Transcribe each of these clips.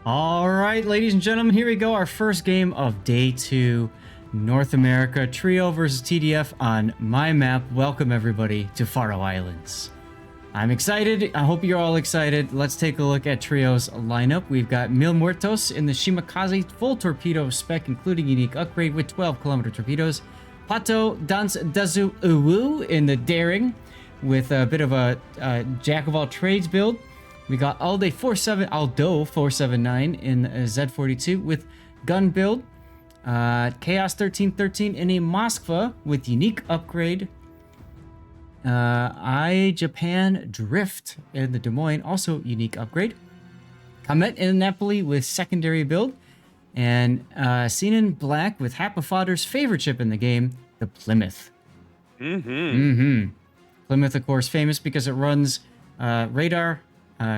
All right, ladies and gentlemen, here we go. Our first game of day 2, North America Trio versus TDF on my map. Welcome everybody to Faroe Islands. I'm excited. I hope you're all excited. Let's take a look at Trio's lineup. We've got Mil Muertos in the Shimakaze, full torpedo spec, including unique upgrade with 12-kilometer torpedoes. Pato Dans Dazu Uwu in the Daring, with a bit of a jack-of-all-trades build. We got Aldo 479 in Z42 with gun build. Chaos 1313 in a Moskva with unique upgrade. Japan Drift in the Des Moines, also unique upgrade. Comet in Napoli with secondary build. And Sinan Black with Hapafather's favorite ship in the game, the Plymouth. Plymouth, of course, famous because it runs radar,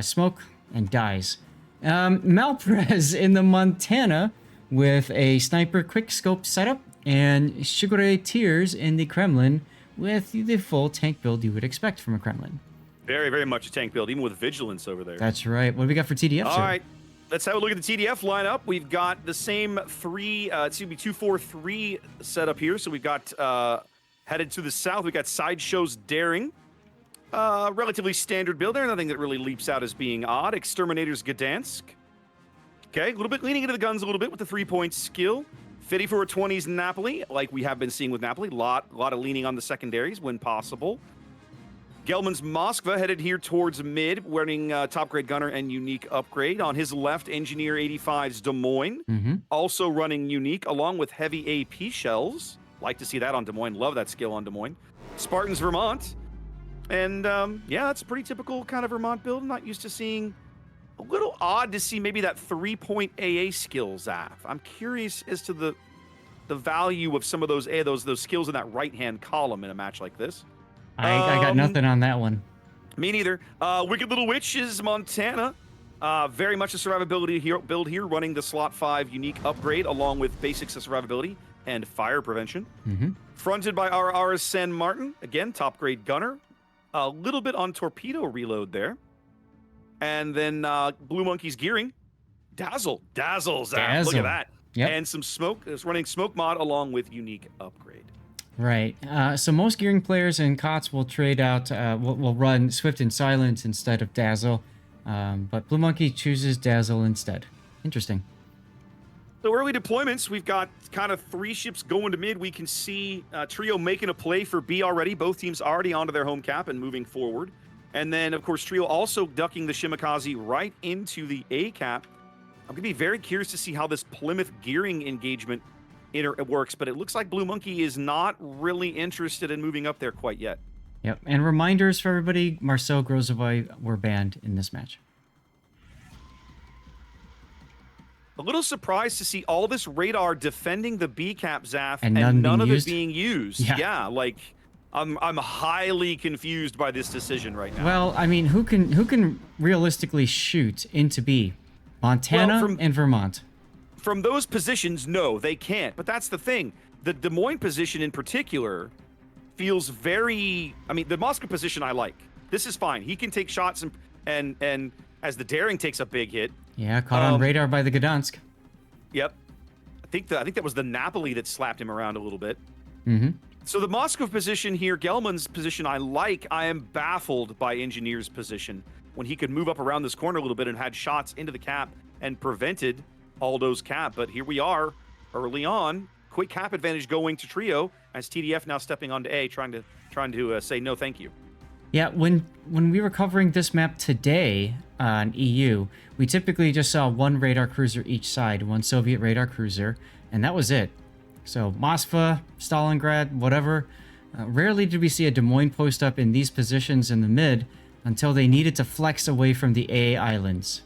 smoke, and dies. Malprez in the Montana with a sniper quick scope setup, and Shigure Tears in the Kremlin with the full tank build you would expect from a Kremlin. Very, very much a tank build, even with vigilance over there. That's right. What do we got for TDF? All right, let's have a look at the TDF lineup. We've got the same 2-4-3 setup here. So we've got headed to the south. We've got Sideshow's Daring. Relatively standard build there. Nothing that really leaps out as being odd. Exterminator's Gdansk. Okay, a little bit leaning into the guns a little bit with the 3-point skill. 5420's Napoli, like we have been seeing with Napoli. Lot of leaning on the secondaries when possible. Gelman's Moskva headed here towards mid, wearing top grade gunner and unique upgrade. On his left, Engineer 85's Des Moines, also running unique along with heavy AP shells. Like to see that on Des Moines. Love that skill on Des Moines. Spartans Vermont. And yeah, that's a pretty typical kind of Vermont build. I'm not used to seeing. A little odd to see maybe that 3-point AA skill, Zaf. I'm curious as to the value of some of those skills in that right-hand column in a match like this. I got nothing on that one. Me neither. Wicked Little Witch is Montana. Very much a survivability build here, running the slot 5 unique upgrade along with basics of survivability and fire prevention. Fronted by RR San Martin. Again, top grade gunner. A little bit on torpedo reload there. And then Blue Monkey's gearing. Dazzle, Zach. Look at that. Yep. And some smoke. It's running smoke mod along with unique upgrade. Right. So most gearing players in COTS will trade out, will run Swift and Silence instead of Dazzle. But Blue Monkey chooses Dazzle instead. Interesting. So early deployments, we've got kind of 3 ships going to mid. We can see Trio making a play for B already. Both teams already onto their home cap and moving forward. And then, of course, Trio also ducking the Shimakaze right into the A cap. I'm going to be very curious to see how this Plymouth gearing engagement works, but it looks like Blue Monkey is not really interested in moving up there quite yet. Yep, and reminders for everybody, Marcel Grozovoy were banned in this match. A little surprised to see all this radar defending the B cap, Zaf, and none of it being used. Yeah, like... I'm highly confused by this decision right now. Well, I mean, who can realistically shoot into B? Montana and Vermont. From those positions, no, they can't. But that's the thing. The Des Moines position in particular feels very... I mean, the Moscow position I like. This is fine. He can take shots and as the Daring takes a big hit. Yeah, caught on radar by the Gdansk. Yep. I think that was the Napoli that slapped him around a little bit. So the Moscow position here, Gelman's position I like. I am baffled by Engineer's position when he could move up around this corner a little bit and had shots into the cap and prevented Aldo's cap. But here we are early on. Quick cap advantage going to Trio as TDF now stepping onto A, trying to say no thank you. Yeah, when we were covering this map today on EU, we typically just saw one radar cruiser each side, one Soviet radar cruiser, and that was it. So Moskva, Stalingrad, whatever. Rarely did we see a Des Moines post up in these positions in the mid until they needed to flex away from the A islands.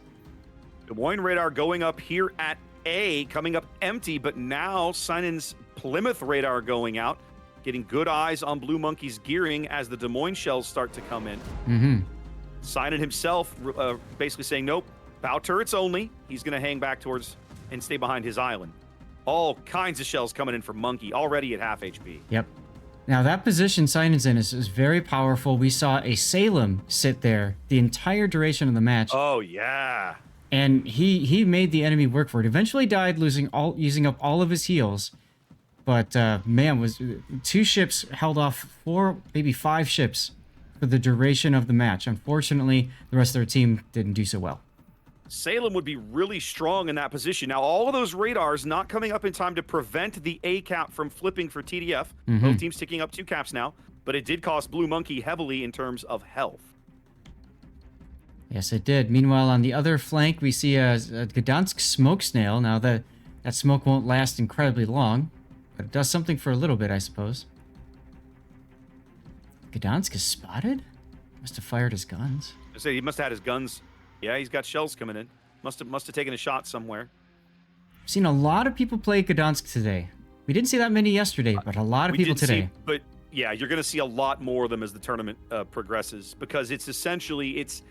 Des Moines radar going up here at A, coming up empty, but now Sinan's Plymouth radar going out, getting good eyes on Blue Monkey's gearing as the Des Moines shells start to come in. Sinan himself basically saying, nope, bow turrets only. He's going to hang back towards and stay behind his island. All kinds of shells coming in from Monkey, already at half HP. Yep. Now that position Sinan's in is very powerful. We saw a Salem sit there the entire duration of the match. Oh, yeah. and he made the enemy work for it. Eventually died, using up all of his heals. But man, was 2 ships held off 4, maybe 5 ships for the duration of the match. Unfortunately, the rest of their team didn't do so well. Salem would be really strong in that position. Now, all of those radars not coming up in time to prevent the A cap from flipping for TDF. Both teams ticking up 2 caps now, but it did cost Blue Monkey heavily in terms of health. Yes, it did. Meanwhile, on the other flank, we see a Gdansk smoke snail. Now, that smoke won't last incredibly long, but it does something for a little bit, I suppose. Gdansk is spotted? Must have fired his guns. I say he must have had his guns. Yeah, he's got shells coming in. Must have taken a shot somewhere. I've seen a lot of people play Gdansk today. We didn't see that many yesterday, but a lot of people today. But yeah, you're going to see a lot more of them as the tournament progresses, because it's essentially it's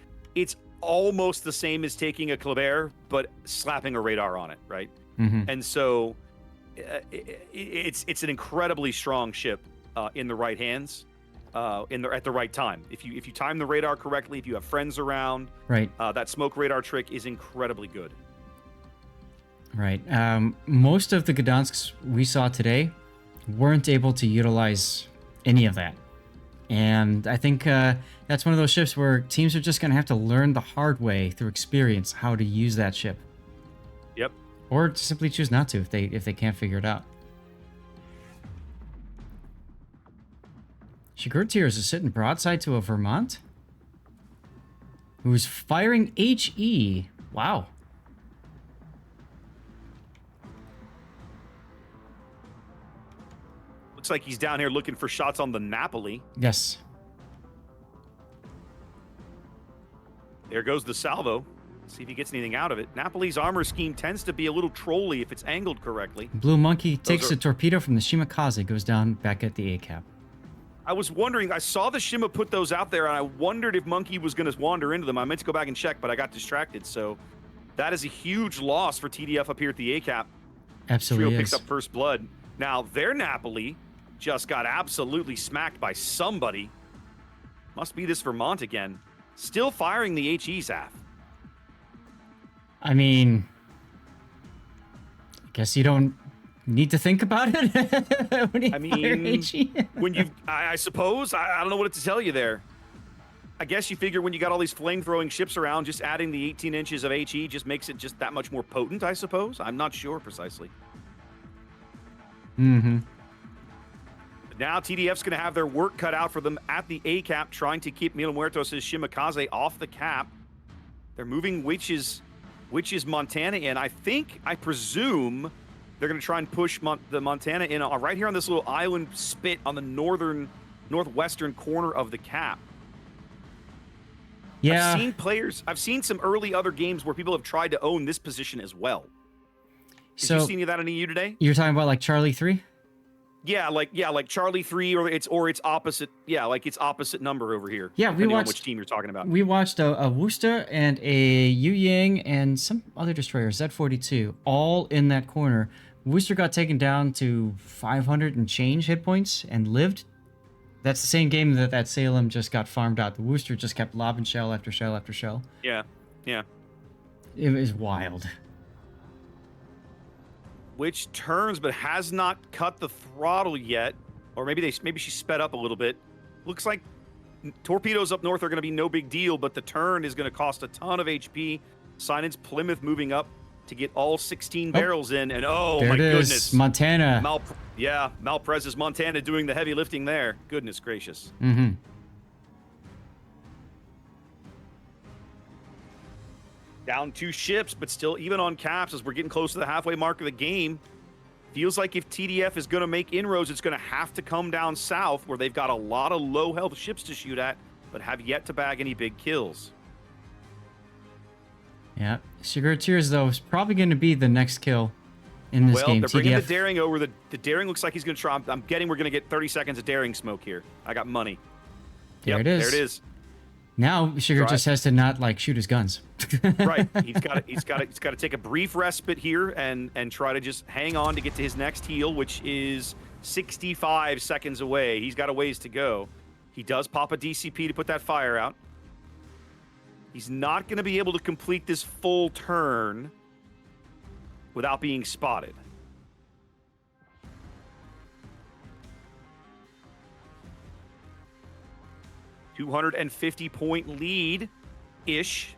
almost the same as taking a Kleber, but slapping a radar on it, right? And so it's an incredibly strong ship in the right hands. At the right time. If you time the radar correctly, if you have friends around, right, that smoke radar trick is incredibly good. Right. Most of the Gdansks we saw today weren't able to utilize any of that. And I think that's one of those ships where teams are just going to have to learn the hard way through experience how to use that ship. Yep. Or simply choose not to if they can't figure it out. Sigurtiers is sitting broadside to a Vermont, who's firing HE. Wow. Looks like he's down here looking for shots on the Napoli. Yes. There goes the salvo. See if he gets anything out of it. Napoli's armor scheme tends to be a little trolly if it's angled correctly. Blue Monkey takes a torpedo from the Shimakaze, goes down back at the A cap. I was wondering, I saw the Shima put those out there, and I wondered if Monkey was going to wander into them. I meant to go back and check, but I got distracted. So that is a huge loss for TDF up here at the A-cap. Absolutely Trio picks up first blood. Now, their Napoli just got absolutely smacked by somebody. Must be this Vermont again. Still firing the HE, Zaf. I mean, I guess you don't need to think about it. I suppose, I don't know what to tell you there. I guess you figure when you got all these flame-throwing ships around, just adding the 18 inches of HE just makes it just that much more potent, I suppose. I'm not sure precisely. But now TDF's going to have their work cut out for them at the A cap, trying to keep Mil Muertos' Shimakaze off the cap. They're moving Witch's Montana in. I presume they're going to try and push the Montana in right here on this little island spit on the northwestern corner of the cap. Yeah. I've seen some early other games where people have tried to own this position as well. Did you see any of that on EU today? You're talking about like Charlie 3? Yeah, like Charlie 3 or it's opposite. Yeah, like it's opposite number over here. Yeah, we watched on which team you're talking about. We watched a Worcester and a Yu Yang and some other destroyer, Z42, all in that corner. Worcester got taken down to 500 and change hit points and lived. That's the same game that Salem just got farmed out. The Worcester just kept lobbing shell after shell after shell. Yeah. It was wild. Which turns but has not cut the throttle yet, or maybe she sped up a little bit. Looks like torpedoes up north are going to be no big deal, but the turn is going to cost a ton of HP. Sinan's Plymouth moving up to get all 16 barrels in, and my goodness, Montana. Malprez's Montana doing the heavy lifting there. Goodness gracious. Down 2 ships, but still even on caps as we're getting close to the halfway mark of the game. Feels like if TDF is going to make inroads, it's going to have to come down south where they've got a lot of low health ships to shoot at, but have yet to bag any big kills. Yeah, Sigurtiers, though, is probably going to be the next kill in this game. They're bringing the Daring over. The Daring looks like he's going to try. I'm getting we're going to get 30 seconds of Daring smoke here. I got money. There it is. There it is. Now Sugar just has to not shoot his guns. Right. He's got to take a brief respite here and try to just hang on to get to his next heal, which is 65 seconds away. He's got a ways to go. He does pop a DCP to put that fire out. He's not going to be able to complete this full turn without being spotted. $250-point lead-ish.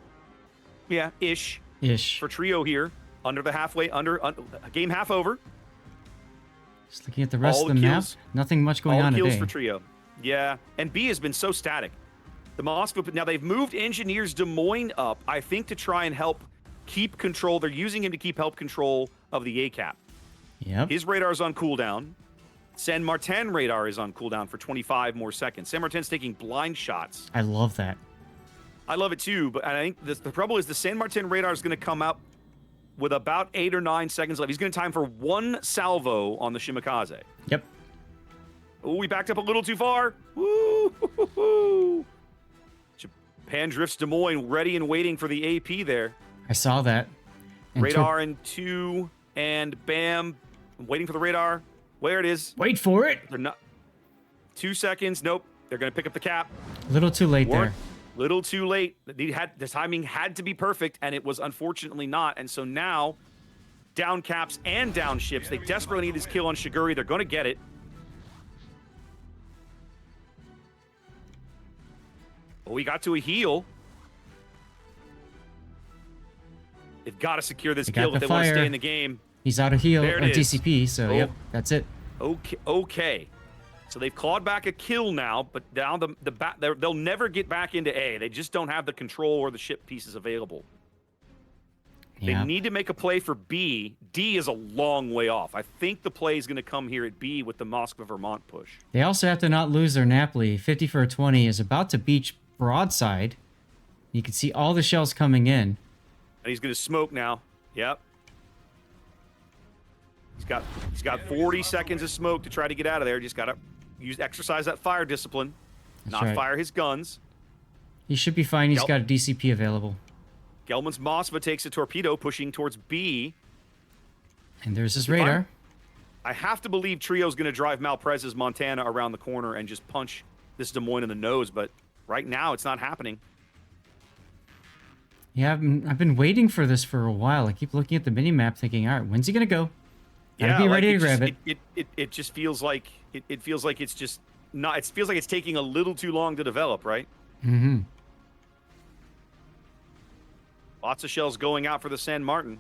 Yeah, ish. Ish. For Trio here. Under the halfway, game half over. Just looking at the rest of the map, nothing much going on today. All kills today. for Trio. Yeah, and B has been so static. The Moskva, now they've moved Engineers Des Moines up, I think, to try and help keep control. They're using him to help control of the ACAP. Yep. His radar's on cooldown. Saint Martin radar is on cooldown for 25 more seconds. Saint Martin's taking blind shots. I love that. I love it too, but I think the trouble is the Saint Martin radar is going to come up with about 8 or 9 seconds left. He's going to time for 1 salvo on the Shimakaze. Yep. Oh, we backed up a little too far. Woo! Japan drifts Des Moines, ready and waiting for the AP there. I saw that. And radar in 2, and bam. I'm waiting for the radar. Where it is. Wait for it. They're not. 2 seconds. Nope. They're going to pick up the cap. A little too late there. Little too late. The timing had to be perfect, and it was unfortunately not. And so now, down caps and down ships. They desperately need this kill on Shiguri. They're going to get it. Oh, we got to a heal. They've got to secure this kill if they want to stay in the game. He's out of heal or There it is. DCP, so yep, that's it. Okay. So they've clawed back a kill now, but now they'll never get back into A. They just don't have the control or the ship pieces available. Yeah. They need to make a play for B. D is a long way off. I think the play is going to come here at B with the Moskva Vermont push. They also have to not lose their Napoli. 50 for a 20 is about to beach broadside. You can see all the shells coming in. And he's going to smoke now. Yep. He's got 40 seconds of smoke to try to get out of there. Just got to exercise that fire discipline. That's not right. fire his guns. He should be fine. He's got a DCP available. Gelman's Moskva takes a torpedo, pushing towards B. And there's his radar. I have to believe Trio's going to drive Malprez's Montana around the corner and just punch this Des Moines in the nose, but right now it's not happening. Yeah, I've been waiting for this for a while. I keep looking at the mini-map thinking, all right, when's he going to go? Gotta be ready to grab it. It just feels like it feels like it's just not. It feels like it's taking a little too long to develop, right? Mm-hmm. Lots of shells going out for the San Martin.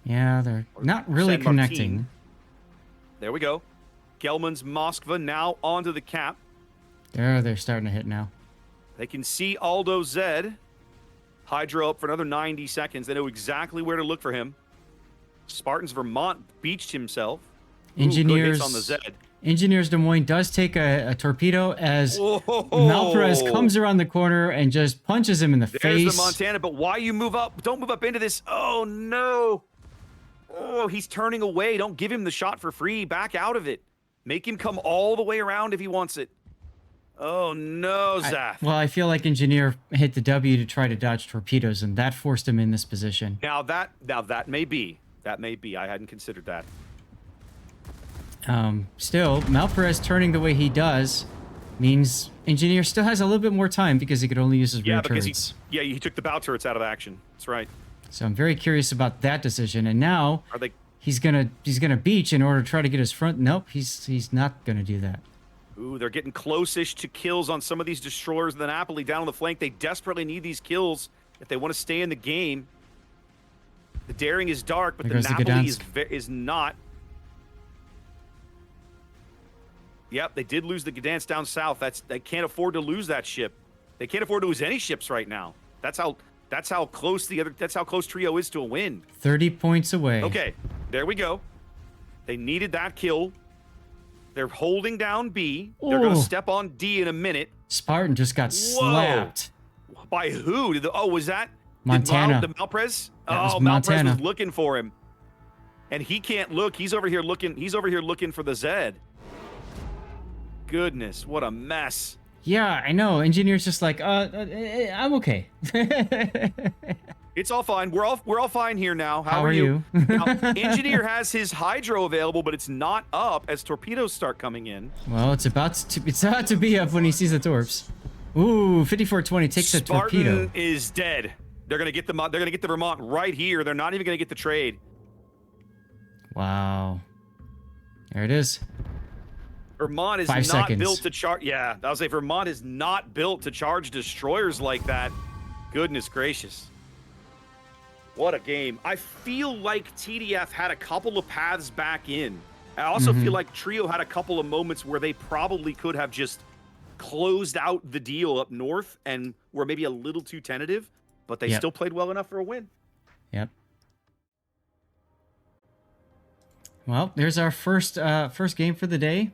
Yeah, they're not really San connecting. Martin. There we go. Gelman's Moskva now onto the cap. They're starting to hit now. They can see Aldo Zed. Hydro up for another 90 seconds. They know exactly where to look for him. Spartans Vermont beached himself. Engineers good hits on the Zed. Engineers Des Moines does take a torpedo as Malprez comes around the corner and just punches him in the face. There's the Montana, but why you move up? Don't move up into this. Oh, no. Oh, he's turning away. Don't give him the shot for free. Back out of it. Make him come all the way around if he wants it. Oh, no, Zaf. Well, I feel like Engineer hit the W to try to dodge torpedoes, and that forced him in this position. Now that may be. That may be. I hadn't considered that. Still, Malprez turning the way he does means Engineer still has a little bit more time because he could only use his rear turrets. He took the bow turrets out of action. That's right. So I'm very curious about that decision. And now he's gonna beach in order to try to get his front. Nope, he's not gonna do that. Ooh, they're getting close-ish to kills on some of these destroyers in the Napoli down on the flank. They desperately need these kills if they want to stay in the game. The daring is dark, but the Napoli is not. Yep, they did lose the Gdansk down south. They can't afford to lose that ship. They can't afford to lose any ships right now. That's how close Trio is to a win. 30 points away. Okay, there we go. They needed that kill. They're holding down B. They're going to step on D in a minute. Spartan just got slapped. By who? Was that Montana? The Malprez? Montana. Malprez was looking for him, and he can't look. He's over here looking. He's over here looking for the Zed. Goodness, what a mess. Yeah, I know. Engineer's just like, I'm okay. It's all fine. We're all fine here now. How are you? Now, Engineer has his hydro available, but it's not up as torpedoes start coming in. Well, it's about to be up when he sees the torps. Ooh, 5420 takes a Spartan torpedo. is dead. They're gonna get the Vermont right here. They're not even gonna get the trade. Wow. There it is. Vermont is 5 not seconds. built to charge. Yeah, I was say Vermont is not built to charge destroyers like that. Goodness gracious. What a game. I feel like TDF had a couple of paths back in. I also feel like Trio had a couple of moments where they probably could have just closed out the deal up north and were maybe a little too tentative, but they still played well enough for a win. Yep. Well, there's our first game for the day.